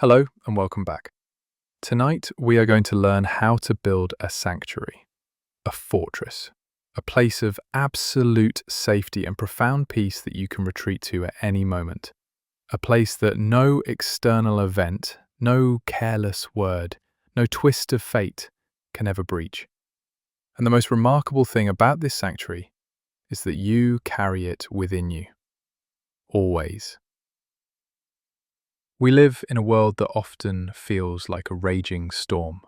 Hello and welcome back. Tonight we are going to learn how to build a sanctuary, a fortress, a place of absolute safety and profound peace that you can retreat to at any moment. A place that no external event, no careless word, no twist of fate can ever breach. And the most remarkable thing about this sanctuary is that you carry it within you, always. We live in a world that often feels like a raging storm.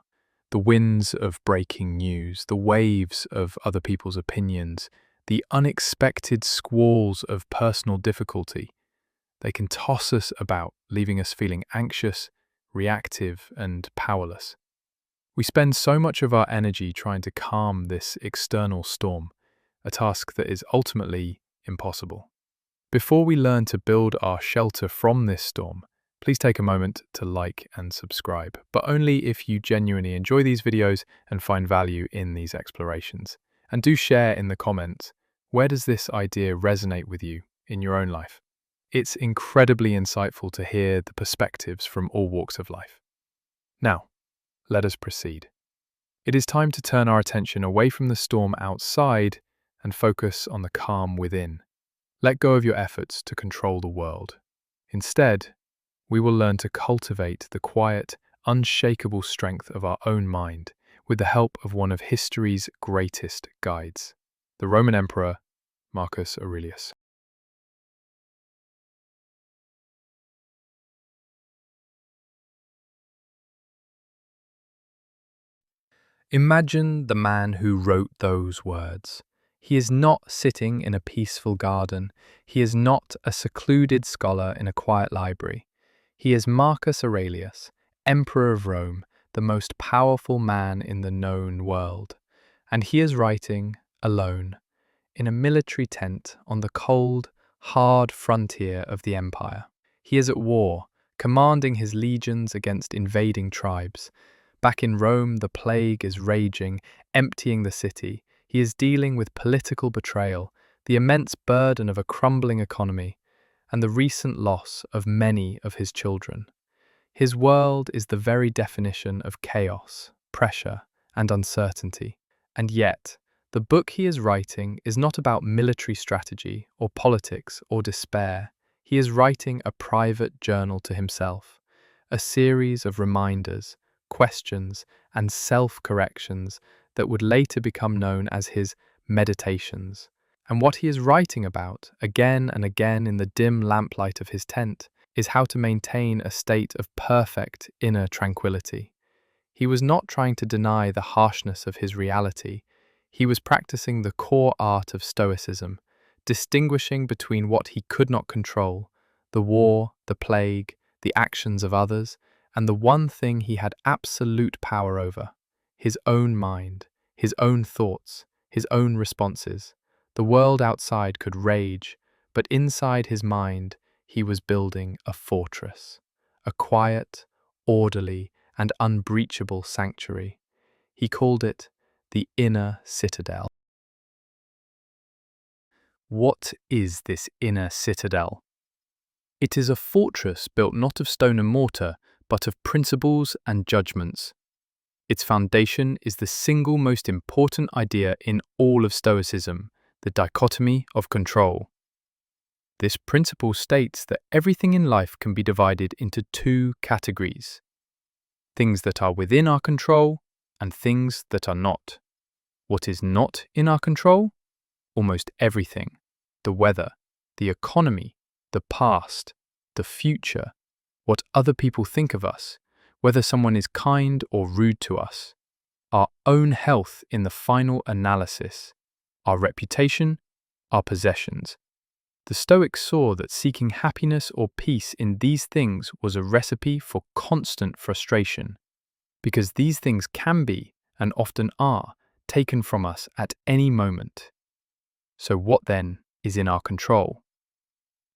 The winds of breaking news, the waves of other people's opinions, the unexpected squalls of personal difficulty, they can toss us about, leaving us feeling anxious, reactive, and powerless. We spend so much of our energy trying to calm this external storm, a task that is ultimately impossible. Before we learn to build our shelter from this storm, please take a moment to like and subscribe, but only if you genuinely enjoy these videos and find value in these explorations. And do share in the comments, where does this idea resonate with you in your own life? It's incredibly insightful to hear the perspectives from all walks of life. Now, let us proceed. It is time to turn our attention away from the storm outside and focus on the calm within. Let go of your efforts to control the world. Instead, we will learn to cultivate the quiet, unshakable strength of our own mind with the help of one of history's greatest guides, the Roman Emperor Marcus Aurelius. Imagine the man who wrote those words. He is not sitting in a peaceful garden. He is not a secluded scholar in a quiet library. He is Marcus Aurelius, Emperor of Rome, the most powerful man in the known world. And he is writing, alone, in a military tent on the cold, hard frontier of the empire. He is at war, commanding his legions against invading tribes. Back in Rome, the plague is raging, emptying the city. He is dealing with political betrayal, the immense burden of a crumbling economy, and the recent loss of many of his children. His world is the very definition of chaos, pressure, and uncertainty. And yet, the book he is writing is not about military strategy or politics or despair. He is writing a private journal to himself, a series of reminders, questions, and self-corrections that would later become known as his meditations. And what he is writing about, again and again in the dim lamplight of his tent, is how to maintain a state of perfect inner tranquility. He was not trying to deny the harshness of his reality. He was practicing the core art of Stoicism, distinguishing between what he could not control, the war, the plague, the actions of others, and the one thing he had absolute power over, his own mind, his own thoughts, his own responses. The world outside could rage, but inside his mind he was building a fortress, a quiet, orderly, and unbreachable sanctuary. He called it the Inner Citadel. What is this Inner Citadel? It is a fortress built not of stone and mortar, but of principles and judgments. Its foundation is the single most important idea in all of Stoicism, the dichotomy of control. This principle states that everything in life can be divided into two categories: things that are within our control and things that are not. What is not in our control? Almost everything. The weather, the economy, the past, the future, what other people think of us, whether someone is kind or rude to us, our own health in the final analysis, our reputation, our possessions. The Stoics saw that seeking happiness or peace in these things was a recipe for constant frustration, because these things can be, and often are, taken from us at any moment. So what then is in our control?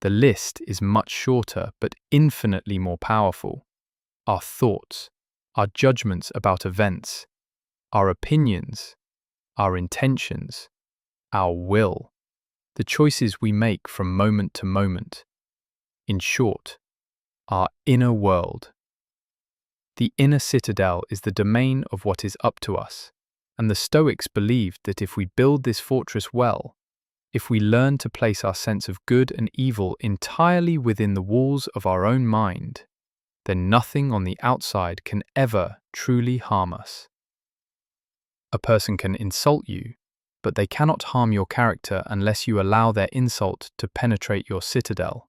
The list is much shorter but infinitely more powerful. Our thoughts, our judgments about events, our opinions, our intentions, our will, the choices we make from moment to moment. In short, our inner world, The inner citadel is the domain of what is up to us, and the Stoics believed that if we build this fortress well, if we learn to place our sense of good and evil entirely within the walls of our own mind, then nothing on the outside can ever truly harm us. A person can insult you, but they cannot harm your character unless you allow their insult to penetrate your citadel.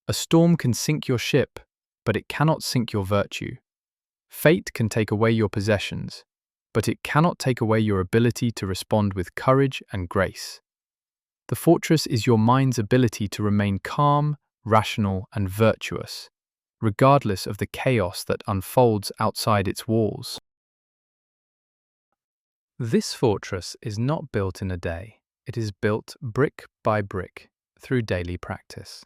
A storm can sink your ship, but it cannot sink your virtue. Fate can take away your possessions, but it cannot take away your ability to respond with courage and grace. The fortress is your mind's ability to remain calm, rational, and virtuous, regardless of the chaos that unfolds outside its walls. This fortress is not built in a day. It is built brick by brick through daily practice.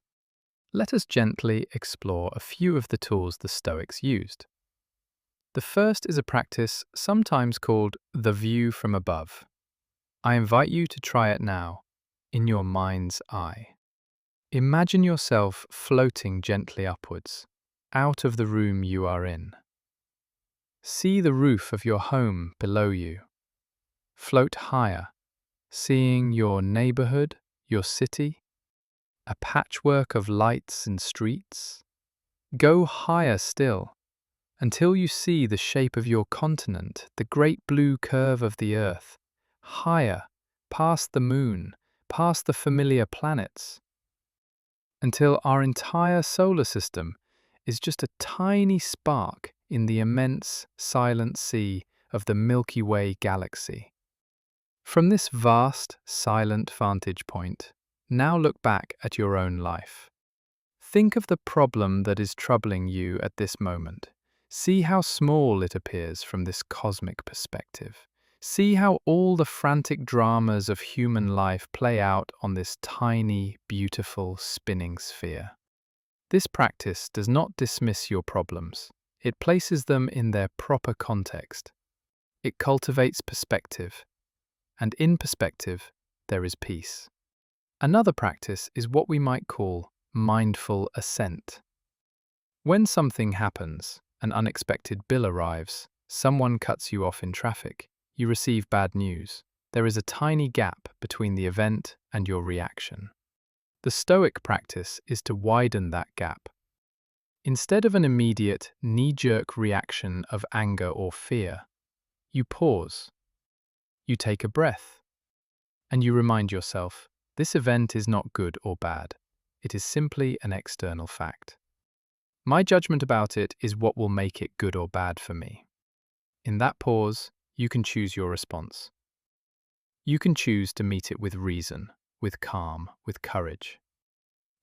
Let us gently explore a few of the tools the Stoics used. The first is a practice sometimes called the view from above. I invite you to try it now, in your mind's eye. Imagine yourself floating gently upwards, out of the room you are in. See the roof of your home below you. Float higher, seeing your neighborhood, your city, a patchwork of lights and streets. Go higher still, until you see the shape of your continent, the great blue curve of the earth, higher, past the moon, past the familiar planets, until our entire solar system is just a tiny spark in the immense, silent sea of the Milky Way galaxy. From this vast, silent vantage point, now look back at your own life. Think of the problem that is troubling you at this moment. See how small it appears from this cosmic perspective. See how all the frantic dramas of human life play out on this tiny, beautiful, spinning sphere. This practice does not dismiss your problems. It places them in their proper context. It cultivates perspective, and in perspective, there is peace. Another practice is what we might call mindful assent. When something happens, an unexpected bill arrives, someone cuts you off in traffic, you receive bad news, there is a tiny gap between the event and your reaction. The Stoic practice is to widen that gap. Instead of an immediate, knee-jerk reaction of anger or fear, you pause. You take a breath, and you remind yourself, this event is not good or bad. It is simply an external fact. My judgment about it is what will make it good or bad for me. In that pause, you can choose your response. You can choose to meet it with reason, with calm, with courage.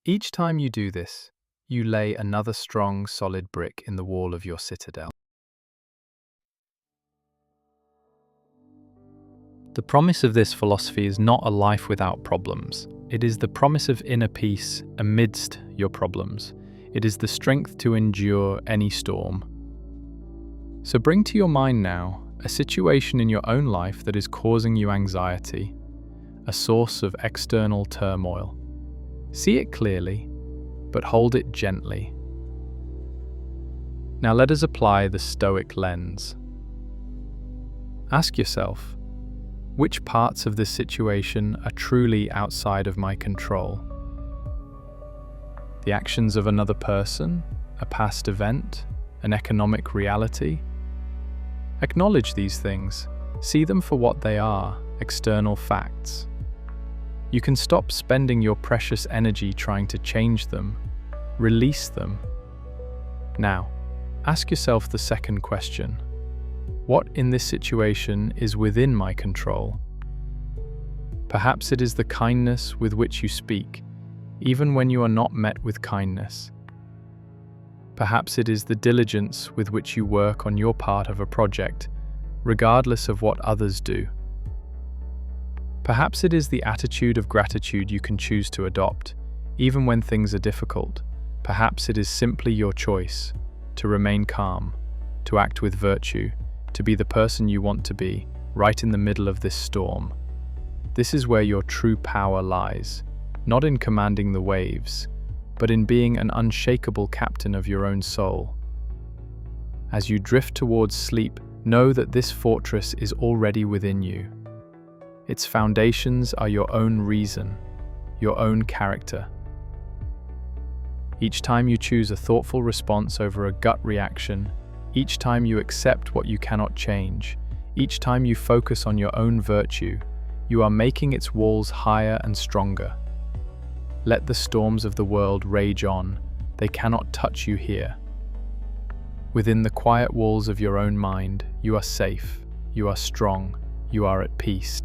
Each time you do this, you lay another strong, solid brick in the wall of your citadel. The promise of this philosophy is not a life without problems. It is the promise of inner peace amidst your problems. It is the strength to endure any storm. So bring to your mind now a situation in your own life that is causing you anxiety, a source of external turmoil. See it clearly, but hold it gently. Now let us apply the Stoic lens. Ask yourself, which parts of this situation are truly outside of my control? The actions of another person, a past event, an economic reality? Acknowledge these things. See them for what they are, external facts. You can stop spending your precious energy trying to change them. Release them. Now, ask yourself the second question. What in this situation is within my control? Perhaps it is the kindness with which you speak, even when you are not met with kindness. Perhaps it is the diligence with which you work on your part of a project, regardless of what others do. Perhaps it is the attitude of gratitude you can choose to adopt, even when things are difficult. Perhaps it is simply your choice to remain calm, to act with virtue, to be the person you want to be, right in the middle of this storm. This is where your true power lies, not in commanding the waves, but in being an unshakable captain of your own soul. As you drift towards sleep, know that this fortress is already within you. Its foundations are your own reason, your own character. Each time you choose a thoughtful response over a gut reaction, each time you accept what you cannot change, each time you focus on your own virtue, you are making its walls higher and stronger. Let the storms of the world rage on, they cannot touch you here. Within the quiet walls of your own mind, you are safe, you are strong, you are at peace.